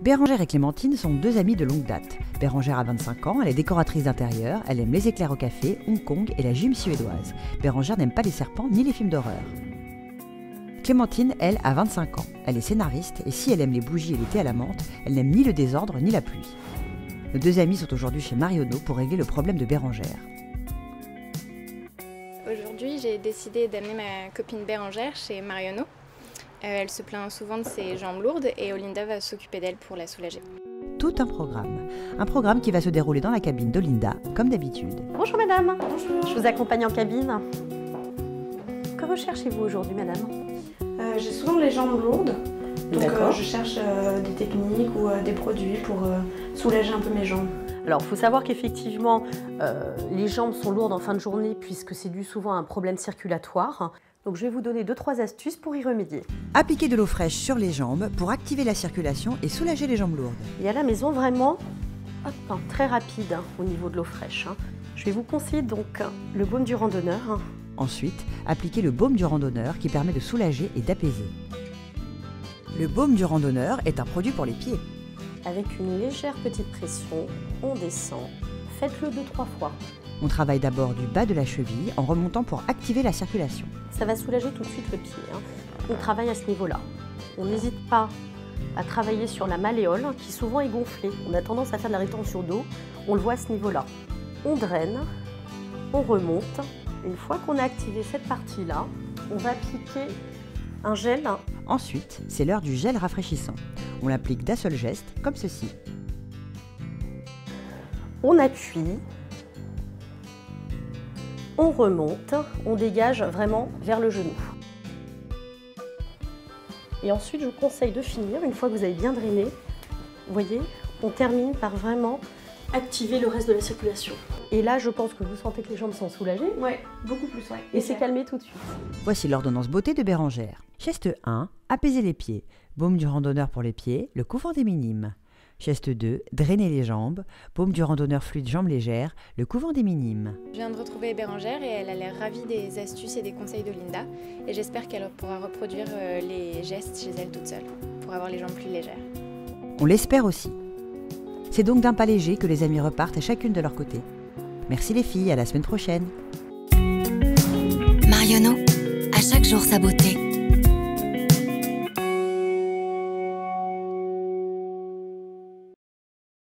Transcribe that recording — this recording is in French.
Bérengère et Clémentine sont deux amies de longue date. Bérengère a 25 ans, elle est décoratrice d'intérieur, elle aime les éclairs au café, Hong Kong et la gym suédoise. Bérengère n'aime pas les serpents ni les films d'horreur. Clémentine, elle, a 25 ans. Elle est scénariste et si elle aime les bougies et les thés à la menthe, elle n'aime ni le désordre ni la pluie. Nos deux amies sont aujourd'hui chez Marionneau pour régler le problème de Bérengère. Aujourd'hui, j'ai décidé d'amener ma copine Bérengère chez Marionneau. Elle se plaint souvent de ses jambes lourdes et Olinda va s'occuper d'elle pour la soulager. Tout un programme qui va se dérouler dans la cabine d'Olinda, comme d'habitude. Bonjour madame. Bonjour. Je vous accompagne en cabine. Que recherchez-vous aujourd'hui madame? J'ai souvent les jambes lourdes, donc je cherche des techniques ou des produits pour soulager un peu mes jambes. Alors il faut savoir qu'effectivement les jambes sont lourdes en fin de journée puisque c'est dû souvent à un problème circulatoire. Donc je vais vous donner 2-3 astuces pour y remédier. Appliquer de l'eau fraîche sur les jambes pour activer la circulation et soulager les jambes lourdes. Et à la maison vraiment très rapide au niveau de l'eau fraîche. Je vais vous conseiller donc le baume du randonneur. Ensuite, appliquer le baume du randonneur qui permet de soulager et d'apaiser. Le baume du randonneur est un produit pour les pieds. Avec une légère petite pression, on descend. Faites-le 2-3 fois. On travaille d'abord du bas de la cheville en remontant pour activer la circulation. Ça va soulager tout de suite le pied. On travaille à ce niveau-là. On n'hésite pas à travailler sur la malléole qui souvent est gonflée. On a tendance à faire de la rétention d'eau. On le voit à ce niveau-là. On draine, on remonte. Une fois qu'on a activé cette partie-là, on va appliquer un gel. Ensuite, c'est l'heure du gel rafraîchissant. On l'applique d'un seul geste, comme ceci. On appuie. On remonte, on dégage vraiment vers le genou. Et ensuite, je vous conseille de finir, une fois que vous avez bien drainé, vous voyez, on termine par vraiment activer le reste de la circulation. Et là, je pense que vous sentez que les jambes sont soulagées. Ouais, beaucoup plus, ouais. Et c'est calmé tout de suite. Voici l'ordonnance beauté de Bérengère. Geste 1, apaiser les pieds. Baume du randonneur pour les pieds, le couvent des minimes. Geste 2, drainer les jambes. Baume du randonneur fluide jambes légères, le couvent des minimes. Je viens de retrouver Bérengère et elle a l'air ravie des astuces et des conseils d'Olinda. Et j'espère qu'elle pourra reproduire les gestes chez elle toute seule pour avoir les jambes plus légères. On l'espère aussi. C'est donc d'un pas léger que les amies repartent à chacune de leur côté. Merci les filles, à la semaine prochaine. Marionneau, à chaque jour sa beauté.